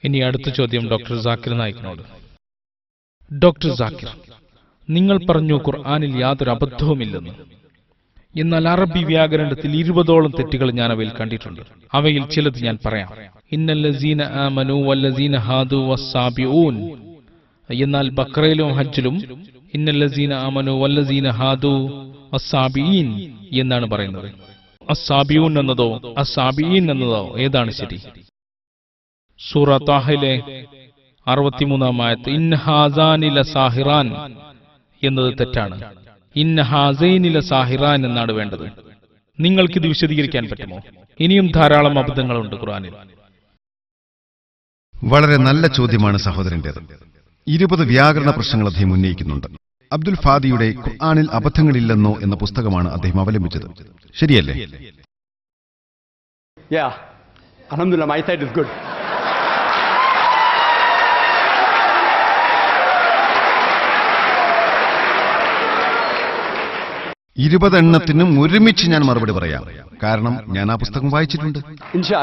ഇനി അടുത്ത ചോദ്യം ഡോക്ടർ സാക്കിർ നായിക്കിനോട്. ഡോക്ടർ സാക്കിർ, നിങ്ങൾ പറഞ്ഞു ഖുർആനിൽ യാതൊരു അബദ്ധവുമില്ലെന്ന്. എന്നാൽ അറബി വ്യാകരണത്തിൽ 20ഓളം തെറ്റുകൾ ഞാൻ അവയിൽ കണ്ടിട്ടുണ്ട്. അവയിൽ ചിലത് ഞാൻ പറയാം. ഇന്നല്ലസീന ആമനു വല്ലസീന ഹാദു വസ്സാബിഊൻ. എന്നാൽ ബഖറയിലും ഹജ്ജിലും ഇന്നല്ലസീന ആമനു വല്ലസീന ഹാദു വസ്സാബിഈൻ എന്നാണ് പറയുന്നത്. അസ്സാബിഊൻ എന്നതോ അസ്സാബിഈൻ എന്നതോ ഏതാണ് ശരി? സൂറ താഹയിലെ 63-ാം ആയത്ത് ഇന്ന ഹാസാനി ലസാഹിറാൻ എന്നത് തെറ്റാണ്. ഇന്ന ഹാസൈനി ലസാഹിറാൻ എന്നാണ് വേണ്ടത്. നിങ്ങൾക്കിത് വിശദീകരിക്കാൻ പറ്റുമോ? ഇനിയും ധാരാളം അബദ്ധങ്ങളുണ്ട് ഖുർആനിൽ. വളരെ നല്ല ചോദ്യമാണ് സഹോദരന്റേത്. 20 വ്യാകരണ പ്രശ്നങ്ങൾ അദ്ദേഹം ഉന്നയിക്കുന്നുണ്ട്. അബ്ദുൽ ഫാദിയുടെ ഖുർആനിൽ അബദ്ധങ്ങളില്ലെന്നോ എന്ന പുസ്തകമാണ് അദ്ദേഹം അവലംബിച്ചത്. ശരിയല്ലേ? Yeah, alhamdulillah, my side is good. എണ്ണത്തിനും ഒരുമിച്ച് ഞാൻ മറുപടി പറയാം. കാരണം ഞാൻ ആ പുസ്തകം വായിച്ചിട്ടുണ്ട്. ഇൻഷാ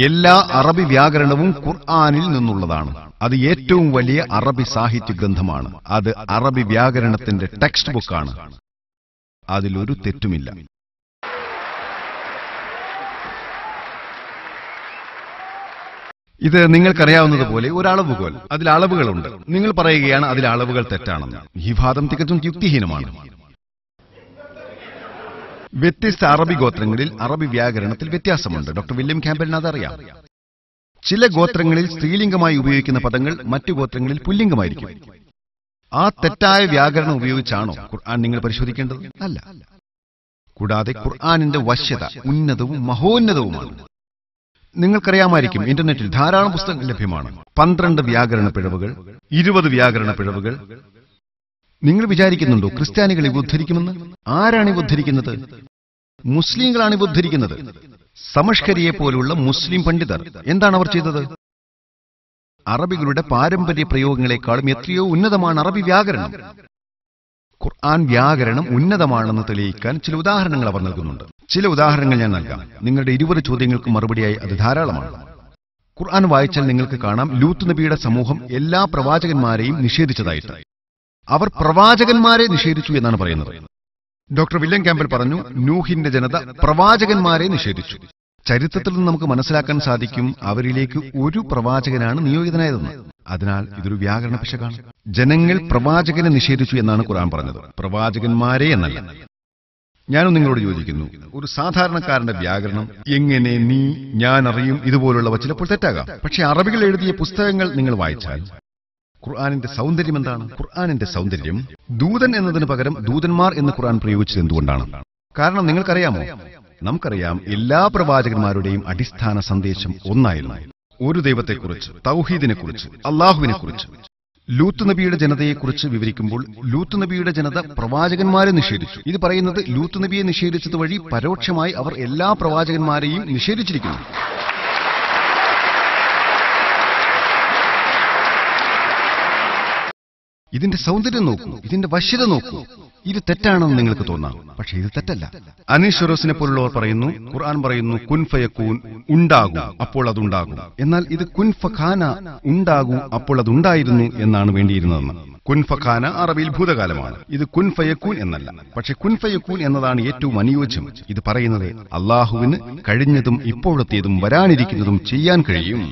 എല്ലാ അറബി വ്യാകരണവും ഖുർആനിൽ നിന്നുള്ളതാണ്. അത് ഏറ്റവും വലിയ അറബി സാഹിത്യ ഗ്രന്ഥമാണ്. അത് അറബി വ്യാകരണത്തിന്റെ ടെക്സ്റ്റ് ബുക്കാണ്. അതിലൊരു തെറ്റുമില്ല. ഇത് നിങ്ങൾക്കറിയാവുന്നതുപോലെ ഒരു അളവുകോൽ, അതിൽ അളവുകളുണ്ട്. നിങ്ങൾ പറയുകയാണ് അതിൽ അളവുകൾ തെറ്റാണെന്ന്. ഈ വാദം തികച്ചും യുക്തിഹീനമാണ്. വ്യത്യസ്ത അറബി ഗോത്രങ്ങളിൽ അറബി വ്യാകരണത്തിൽ വ്യത്യാസമുണ്ട്. ഡോക്ടർ വില്യം ക്യാമ്പലിന് അതറിയാം. ചില ഗോത്രങ്ങളിൽ സ്ത്രീലിംഗമായി ഉപയോഗിക്കുന്ന പദങ്ങൾ മറ്റു ഗോത്രങ്ങളിൽ പുല്ലിംഗമായിരിക്കും. ആ തെറ്റായ വ്യാകരണം ഉപയോഗിച്ചാണോ ഖുർആൻ നിങ്ങൾ പരിശോധിക്കേണ്ടത്? അല്ല. കൂടാതെ ഖുർആനിന്റെ വശ്യത ഉന്നതവും മഹോന്നതവുമാണ്. നിങ്ങൾക്കറിയാമായിരിക്കും, ഇന്റർനെറ്റിൽ ധാരാളം പുസ്തകങ്ങൾ ലഭ്യമാണ്. 12 വ്യാകരണ പിഴവുകൾ, 20 വ്യാകരണ പിഴവുകൾ. നിങ്ങൾ വിചാരിക്കുന്നുണ്ടോ ക്രിസ്ത്യാനികൾ ഇവ ഉദ്ധരിക്കുമെന്ന്? ആരാണ് ഇവ ഉദ്ധരിക്കുന്നത്? മുസ്ലിങ്ങളാണ് ഇവ ഉദ്ധരിക്കുന്നത്. സമഷ്കരിയെ പോലുള്ള മുസ്ലിം പണ്ഡിതർ എന്താണ് അവർ ചെയ്തത്? അറബികളുടെ പാരമ്പര്യ പ്രയോഗങ്ങളെക്കാളും എത്രയോ ഉന്നതമാണ് അറബി വ്യാകരണം. ഖുർആൻ വ്യാകരണം ഉന്നതമാണെന്ന് തെളിയിക്കാൻ ചില ഉദാഹരണങ്ങൾ അവർ നൽകുന്നുണ്ട്. ചില ഉദാഹരണങ്ങൾ ഞാൻ നൽകാം. നിങ്ങളുടെ 20 ചോദ്യങ്ങൾക്ക് മറുപടിയായി അത് ധാരാളമാണ്. ഖുർആൻ വായിച്ചാൽ നിങ്ങൾക്ക് കാണാം, ലൂത്ത് നബിയുടെ സമൂഹം എല്ലാ പ്രവാചകന്മാരെയും നിഷേധിച്ചതായിട്ട്. അവർ പ്രവാചകന്മാരെ നിഷേധിച്ചു എന്നാണ് പറയുന്നത്. ഡോക്ടർ വില്യം ക്യാമ്പൽ പറഞ്ഞു, നൂഹിന്റെ ജനത പ്രവാചകന്മാരെ നിഷേധിച്ചു. ചരിത്രത്തിൽ നിന്ന് നമുക്ക് മനസ്സിലാക്കാൻ സാധിക്കും അവരിലേക്ക് ഒരു പ്രവാചകനാണ് നിയോഗിതനായതെന്ന്. അതിനാൽ ഇതൊരു വ്യാകരണ പിശകാണ്. ജനങ്ങൾ പ്രവാചകനെ നിഷേധിച്ചു എന്നാണ് ഖുർആൻ പറഞ്ഞത്, പ്രവാചകന്മാരെ എന്നല്ല. ഞാനും നിങ്ങളോട് യോജിക്കുന്നു, ഒരു സാധാരണക്കാരന്റെ വ്യാകരണം എങ്ങനെ നീ ഞാൻ അറിയും ഇതുപോലുള്ളവ ചിലപ്പോൾ തെറ്റാകാം. പക്ഷെ അറബികൾ എഴുതിയ പുസ്തകങ്ങൾ നിങ്ങൾ വായിച്ചാൽ ഖുർആനിന്റെ സൗന്ദര്യം എന്താണ്? ഖുർആനിന്റെ സൗന്ദര്യം ദൂതൻ എന്നതിന് പകരം ദൂതന്മാർ എന്ന് ഖുർആൻ പ്രയോഗിച്ചത് എന്തുകൊണ്ടാണ്? കാരണം നിങ്ങൾക്കറിയാമോ, നമുക്കറിയാം എല്ലാ പ്രവാചകന്മാരുടെയും അടിസ്ഥാന സന്ദേശം ഒന്നായിരുന്നു. ഒരു ദൈവത്തെക്കുറിച്ച്, തൗഹീദിനെക്കുറിച്ച്, അള്ളാഹുവിനെക്കുറിച്ച്. ലൂത്ത് നബിയുടെ ജനതയെക്കുറിച്ച് വിവരിക്കുമ്പോൾ ലൂത്ത് നബിയുടെ ജനത പ്രവാചകന്മാരെ നിഷേധിച്ചു. ഇത് പറയുന്നത് ലൂത്ത് നബിയെ നിഷേധിച്ചത് വഴി പരോക്ഷമായി അവർ എല്ലാ പ്രവാചകന്മാരെയും നിഷേധിച്ചിരിക്കുന്നു. ഇതിന്റെ സൗന്ദര്യം നോക്കൂ, ഇതിന്റെ വശ്യത നോക്കൂ. ഇത് തെറ്റാണെന്ന് നിങ്ങൾക്ക് തോന്നാം, പക്ഷേ ഇത് തെറ്റല്ല. അനീഷ് ഫിറോസിനെ പോലുള്ളവർ പറയുന്നു, ഖുർആൻ പറയുന്നു കുൻ ഫയകൂൻ, ഉണ്ടാകൂ അപ്പോൾ അതുണ്ടാകും. എന്നാൽ ഇത് കുൻ ഫഖാന, ഉണ്ടാകൂ അപ്പോൾ അതുണ്ടായിരുന്നു എന്നാണ് വേണ്ടിയിരുന്നതെന്ന്. കുൻ ഫഖാന അറബിയിൽ ഭൂതകാലമാണ്. ഇത് കുൻ ഫയകൂൻ എന്നല്ല. പക്ഷെ കുൻ ഫയകൂൻ എന്നതാണ് ഏറ്റവും അനുയോജ്യം. ഇത് പറയുന്നത് അള്ളാഹുവിന് കഴിഞ്ഞതും ഇപ്പോഴത്തേതും വരാനിരിക്കുന്നതും ചെയ്യാൻ കഴിയും.